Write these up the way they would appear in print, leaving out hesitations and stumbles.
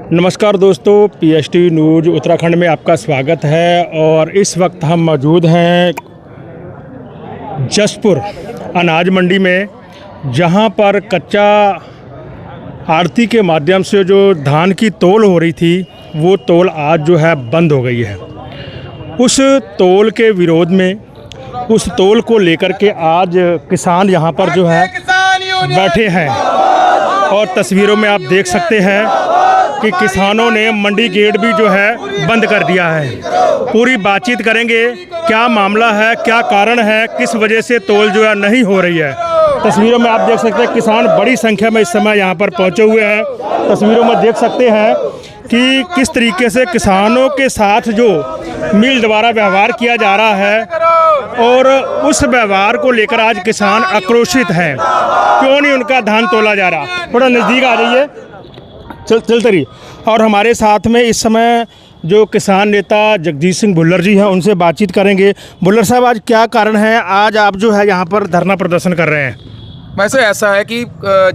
नमस्कार दोस्तों, PST news Uttarakhand में आपका स्वागत है। और इस वक्त हम मौजूद हैं जसपुर अनाज मंडी में, जहां पर कच्चा आढ़ती के माध्यम से जो धान की तौल हो रही थी वो तौल आज जो है बंद हो गई है। उस तौल के विरोध में, उस तौल को लेकर के आज किसान यहां पर जो है बैठे हैं और तस्वीरों में आप देख सकते हैं कि किसानों ने मंडी गेट भी जो है बंद कर दिया है। पूरी बातचीत करेंगे, क्या मामला है, क्या कारण है, किस वजह से तौल जो है नहीं हो रही है। तस्वीरों में आप देख सकते हैं किसान बड़ी संख्या में इस समय यहाँ पर पहुँचे हुए हैं। तस्वीरों में देख सकते हैं कि किस तरीके से किसानों के साथ जो मिल द्वारा व्यवहार किया जा रहा है और उस व्यवहार को लेकर आज किसान आक्रोशित हैं। क्यों नहीं उनका धान तोला जा रहा। थोड़ा नज़दीक आ जाइए, चलते रहिए। और हमारे साथ में इस समय जो किसान नेता जगदीश सिंह भुल्लर जी हैं, उनसे बातचीत करेंगे। भुल्लर साहब, आज क्या कारण है, आज आप जो है यहाँ पर धरना प्रदर्शन कर रहे हैं? वैसे ऐसा है कि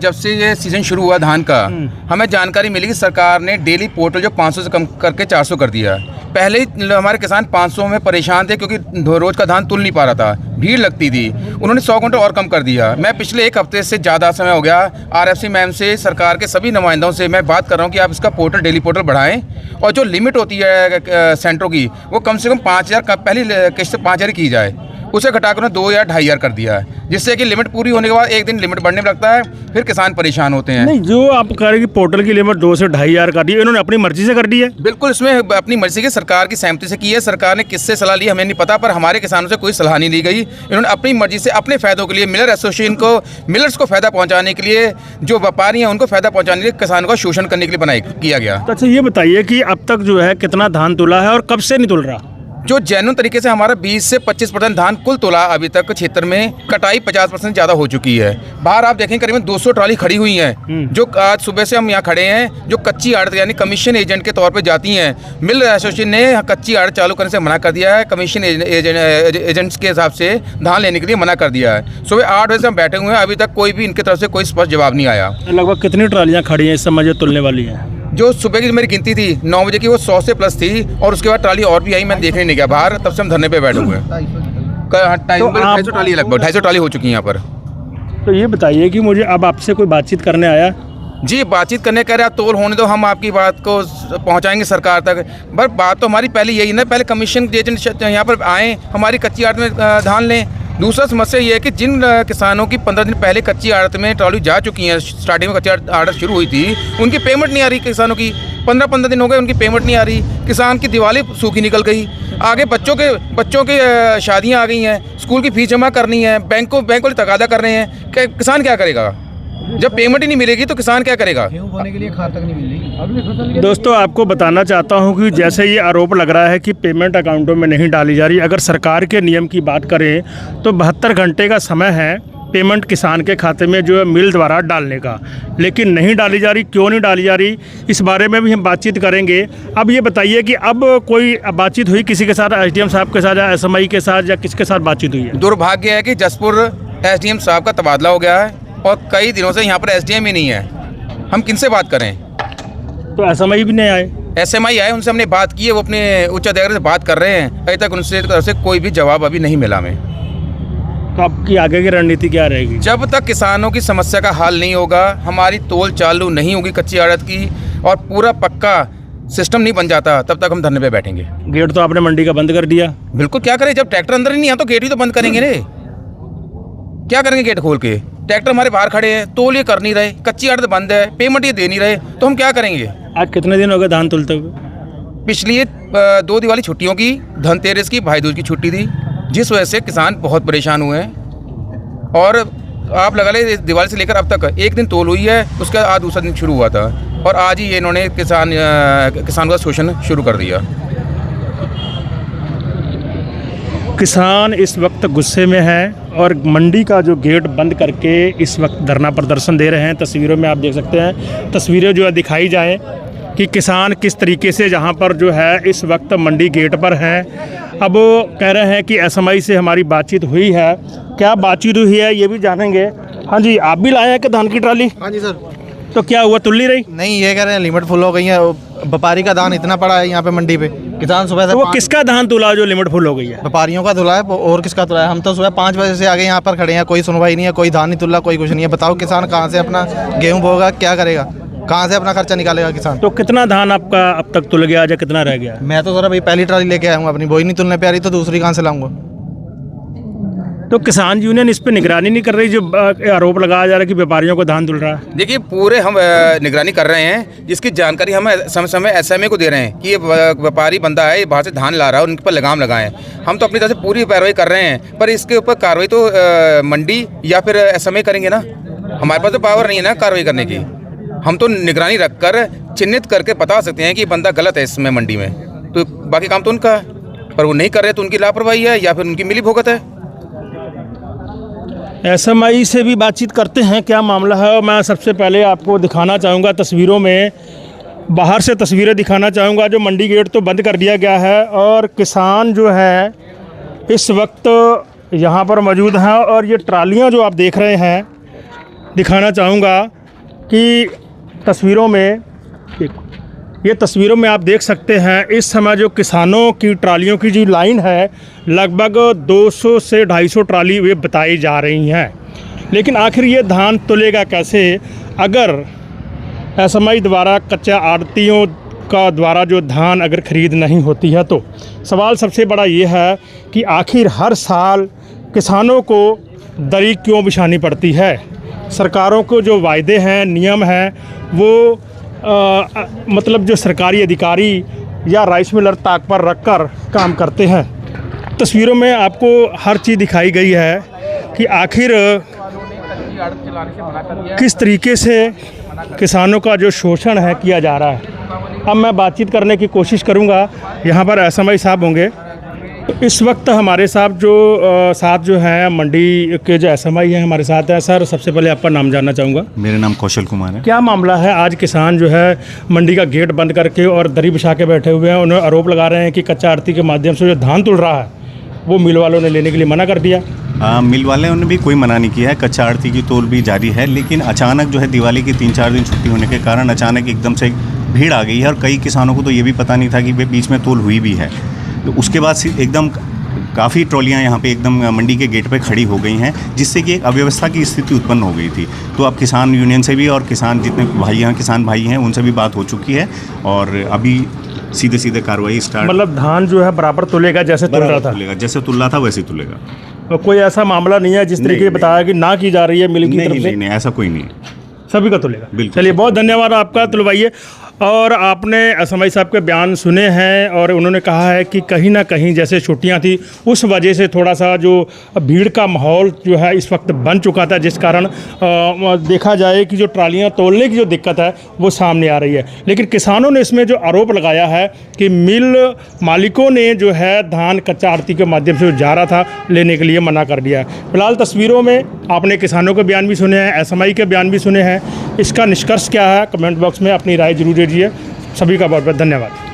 जब से ये सीज़न शुरू हुआ धान का, हमें जानकारी मिली कि सरकार ने डेली पोर्टल जो 500 से कम करके 400 कर दिया। पहले ही हमारे किसान 500 में परेशान थे क्योंकि रोज़ का धान तुल नहीं पा रहा था, भीड़ लगती थी। उन्होंने 100 क्विंटल और कम कर दिया। मैं पिछले एक हफ्ते से ज़्यादा समय हो गया आरएफसी मैम से, सरकार के सभी नुमाइंदों से मैं बात कर रहा हूँ कि आप इसका पोर्टल डेली पोर्टल बढ़ाएं और जो लिमिट होती है सेंटरों की वो कम से कम 5000 पहली किस्त 5000 की जाए, उसे घटाकर 2 या 2500 कर दिया है, जिससे कि लिमिट पूरी होने के बाद एक दिन लिमिट बढ़ने लगता है, फिर किसान परेशान होते हैं। नहीं, जो आप कह रहे हैं कि पोर्टल की लिमिट 2 से 2500 कर दी है, इन्होंने अपनी मर्जी से कर दी है? बिल्कुल, इसमें अपनी मर्जी की, सरकार की सहमति से की है। सरकार ने किससे सलाह ली हमें नहीं पता, पर हमारे किसानों से कोई सलाह नहीं ली गई। इन्होंने अपनी मर्जी से अपने फ़ायदों के लिए मिलर एसोसिएशन को, मिलर्स को फ़ायदा पहुँचाने के लिए, जो व्यापारी हैं उनको फ़ायदा पहुँचाने के लिए किसानों का शोषण करने के लिए किया गया। तो अच्छा ये बताइए कि अब तक जो है कितना धान तुला है और कब से नहीं तुल रहा? जो जेन्युइन तरीके से हमारा 20 से 25% धान कुल तोला अभी तक क्षेत्र में, कटाई 50% ज़्यादा हो चुकी है। बाहर आप देखें करीबन 200 ट्राली खड़ी हुई हैं, जो आज सुबह से हम यहाँ खड़े हैं, जो कच्ची आड़त यानी कमीशन एजेंट के तौर पे जाती हैं। मिल एसोसिएशन ने कच्ची आड़त चालू करने से मना कर दिया है, कमीशन एजेंट्स के हिसाब से धान लेने के लिए मना कर दिया है। सुबह 8 बजे से हम बैठे हुए हैं, अभी तक कोई भी इनकी तरफ से कोई स्पष्ट जवाब नहीं आया। लगभग कितनी ट्रालियाँ खड़ी हैं इस समय जो तुलने वाली हैं? जो सुबह की मेरी गिनती थी 9 बजे की, वो 100 से प्लस थी और उसके बाद ट्राली और भी आई, मैं देखने नहीं गया बाहर, तब से हम धरने पे बैठे हुए हैं। 250 ट्राली, लगभग 250 ट्राली हो चुकी है यहाँ पर। तो ये बताइए कि मुझे अब आपसे कोई बातचीत करने आया? जी, बातचीत करने कह रहे हैं, तोल होने दो, हम आपकी बात को पहुंचाएंगे सरकार तक। पर बात तो हमारी पहले यही ना, पहले कमीशन एजेंट यहाँ पर आएँ, हमारी कच्ची आड़त में धान लें। दूसरा समस्या ये है कि जिन किसानों की 15 दिन पहले कच्ची आड़त में ट्रॉली जा चुकी हैं, स्टार्टिंग में कच्ची आड़त शुरू हुई थी, उनकी पेमेंट नहीं आ रही। किसानों की 15 दिन हो गए, उनकी पेमेंट नहीं आ रही। किसान की दिवाली सूखी निकल गई। आगे बच्चों के शादियां आ गई हैं, स्कूल की फीस जमा करनी है, बैंक वाले तगादा कर रहे हैं। किसान क्या करेगा जब पेमेंट ही नहीं मिलेगी? तो किसान क्या करेगा? होने के लिए खाद तक नहीं मिलेगी। दोस्तों, आपको बताना चाहता हूं कि जैसे ये आरोप लग रहा है कि पेमेंट अकाउंटों में नहीं डाली जा रही, अगर सरकार के नियम की बात करें तो 72 घंटे का समय है पेमेंट किसान के खाते में जो है मिल द्वारा डालने का, लेकिन नहीं डाली जा रही। क्यों नहीं डाली जा रही, इस बारे में भी हम बातचीत करेंगे। अब ये बताइए कि अब कोई बातचीत हुई किसी के साथ, एसडीएम साहब के साथ या एसएमआई के साथ, या किसके साथ बातचीत हुई है? दुर्भाग्य है कि जसपुर एसडीएम साहब का तबादला हो गया है और कई दिनों से यहाँ पर एसडीएम ही नहीं है। हम किनसे बात करें? तो एसएमआई भी नहीं आए? एसएमआई आए, उनसे हमने बात की है, वो अपने उच्च अधिकारी से बात कर रहे हैं। अभी तक उनसे तरफ से कोई भी जवाब अभी नहीं मिला हमें। तो आपकी आगे की रणनीति क्या रहेगी? जब तक किसानों की समस्या का हल नहीं होगा, हमारी तौल चालू नहीं होगी कच्ची आड़त की, और पूरा पक्का सिस्टम नहीं बन जाता, तब तक हम धरने पे बैठेंगे। गेट तो आपने मंडी का बंद कर दिया। बिल्कुल, क्या करें, जब ट्रैक्टर अंदर ही नहीं है तो गेट ही तो बंद करेंगे रे। क्या करेंगे गेट खोल के? ट्रैक्टर हमारे बाहर खड़े हैं, तौल ये कर नहीं रहे, कच्ची आड़त बंद है, पेमेंट ये दे नहीं रहे, तो हम क्या करेंगे? आज कितने दिन हो गए धान तुलते हुए? पिछली 2 दिवाली छुट्टियों की, धनतेरस की, भाई दूज की छुट्टी थी, जिस वजह से किसान बहुत परेशान हुए हैं। और आप लगा ले, दिवाली से लेकर अब तक एक दिन तौल हुई है, उसके आज दूसरा दिन शुरू हुआ था, और आज ही इन्होंने किसान का शोषण शुरू कर दिया। किसान इस वक्त गुस्से में हैं और मंडी का जो गेट बंद करके इस वक्त धरना प्रदर्शन दे रहे हैं। तस्वीरों में आप देख सकते हैं, तस्वीरें जो है दिखाई जाएं कि किसान किस तरीके से जहां पर जो है इस वक्त मंडी गेट पर हैं। अब वो कह रहे हैं कि एसएमआई से हमारी बातचीत हुई है। क्या बातचीत हुई है ये भी जानेंगे। हाँ जी, आप भी लाए हैं कि धान की ट्राली? हाँ जी सर। तो क्या हुआ, तुल नहीं रही? नहीं, ये कह रहे हैं लिमिट फुल हो गई है। व्यापारी का धान इतना पड़ा है यहाँ पे मंडी पे, किसान सुबह से तो वो किसका धान तुला जो लिमिट फुल हो गई है? व्यापारियों का तुला है, और किसका तुला है? हम तो सुबह 5 बजे से आगे यहाँ पर खड़े हैं, कोई सुनवाई नहीं है, कोई धान नहीं तुला, कोई कुछ नहीं है। बताओ किसान कहाँ से अपना गेहूँ बोगा, क्या करेगा, कहाँ से अपना खर्चा निकालेगा किसान? तो कितना धान आपका अब तक तुल गया या कितना रह गया? मैं तो सर अभी पहली ट्राली लेके आया हूँ अपनी, वही नहीं तुलने पे आ रही तो दूसरी कहाँ से लाऊंगा? तो किसान यूनियन इस पे निगरानी नहीं कर रही, जो आरोप लगाया जा रहा है कि व्यापारियों को धान तुल रहा है? देखिए, पूरे हम निगरानी कर रहे हैं, जिसकी जानकारी हम समय समय एसएमए को दे रहे हैं कि ये व्यापारी बंदा है, ये बाहर से धान ला रहा है, उनके पर लगाम लगाएं। हम तो अपनी तरफ से पूरी कार्रवाई कर रहे हैं, पर इसके ऊपर कार्रवाई तो मंडी या फिर एसएमए करेंगे ना। हमारे पास तो पावर नहीं है ना कार्रवाई करने की। हम तो निगरानी रखकर चिन्हित करके बता सकते हैं कि बंदा गलत है इसमें मंडी में, तो बाकी काम तो उनका है, पर वो नहीं कर रहे तो उनकी लापरवाही है या फिर उनकी मिली भुगत है। एसएमआई से भी बातचीत करते हैं, क्या मामला है। और मैं सबसे पहले आपको दिखाना चाहूँगा तस्वीरों में, बाहर से तस्वीरें दिखाना चाहूँगा। जो मंडी गेट तो बंद कर दिया गया है और किसान जो है इस वक्त यहाँ पर मौजूद हैं, और ये ट्रालियाँ जो आप देख रहे हैं, दिखाना चाहूँगा कि तस्वीरों में, ये तस्वीरों में आप देख सकते हैं इस समय जो किसानों की ट्रालियों की जो लाइन है, लगभग 200 से 250 ट्राली वे बताई जा रही हैं। लेकिन आखिर ये धान तुलेगा कैसे अगर एसएमआई द्वारा कच्चा आड़तियों का द्वारा जो धान अगर खरीद नहीं होती है? तो सवाल सबसे बड़ा ये है कि आखिर हर साल किसानों को दरी क्यों बिछानी पड़ती है? सरकारों को जो वायदे हैं, नियम हैं, वो मतलब जो सरकारी अधिकारी या राइस मिलर ताक पर रखकर काम करते हैं। तस्वीरों में आपको हर चीज़ दिखाई गई है कि आखिर किस तरीके से किसानों का जो शोषण है किया जा रहा है। अब मैं बातचीत करने की कोशिश करूंगा, यहाँ पर एसएमआई साहब होंगे। इस वक्त हमारे साथ जो हैं मंडी के जो एसएमआई हैं हमारे साथ हैं। सर, सबसे पहले आपका नाम जानना चाहूँगा। मेरा नाम कौशल कुमार है। क्या मामला है, आज किसान जो है मंडी का गेट बंद करके और दरी बिछा के बैठे हुए हैं? उन्हें आरोप लगा रहे हैं कि कच्चा आड़ती के माध्यम से जो धान तुल रहा है वो मिल वालों ने लेने के लिए मना कर दिया। मिल वाले ने भी कोई मना नहीं किया है, कच्चा आड़ती की तोल भी जारी है। लेकिन अचानक जो है दिवाली की 3-4 दिन छुट्टी होने के कारण अचानक एकदम से भीड़ आ गई है, और कई किसानों को तो ये भी पता नहीं था कि वे बीच में तोल हुई भी है। तो उसके बाद एकदम काफ़ी ट्रॉलियाँ यहाँ पे एकदम मंडी के गेट पे खड़ी हो गई हैं, जिससे कि एक अव्यवस्था की स्थिति उत्पन्न हो गई थी। तो अब किसान यूनियन से भी और किसान जितने किसान भाई हैं उनसे भी बात हो चुकी है, और अभी सीधे सीधे कार्रवाई स्टार्ट। मतलब धान जो है बराबर तुलेगा जैसे तुल रहा था? तुलेगा, जैसे तुल रहा था वैसे ही तुलेगा। और कोई ऐसा मामला नहीं है जिस तरीके बताया कि ना की जा रही है मिल की तरफ से? नहीं, ऐसा कोई नहीं, सभी का तुलेगा। बिल्कुल। चलिए, बहुत धन्यवाद आपका, तुलवाइए। और आपने एसएमआई साहब के बयान सुने हैं, और उन्होंने कहा है कि कहीं ना कहीं जैसे छुट्टियां थी उस वजह से थोड़ा सा जो भीड़ का माहौल जो है इस वक्त बन चुका था, जिस कारण देखा जाए कि जो ट्रालियां तोलने की जो दिक्कत है वो सामने आ रही है। लेकिन किसानों ने इसमें जो आरोप लगाया है कि मिल मालिकों ने जो है धान कच्चा आड़ती के माध्यम से जो जा रहा था लेने के लिए मना कर दिया है। फिलहाल तस्वीरों में आपने किसानों के बयान भी सुने हैं, एसएमआई के बयान भी सुने हैं। इसका निष्कर्ष क्या है, कमेंट बॉक्स में अपनी राय जरूर दीजिए। सभी का बहुत बहुत धन्यवाद।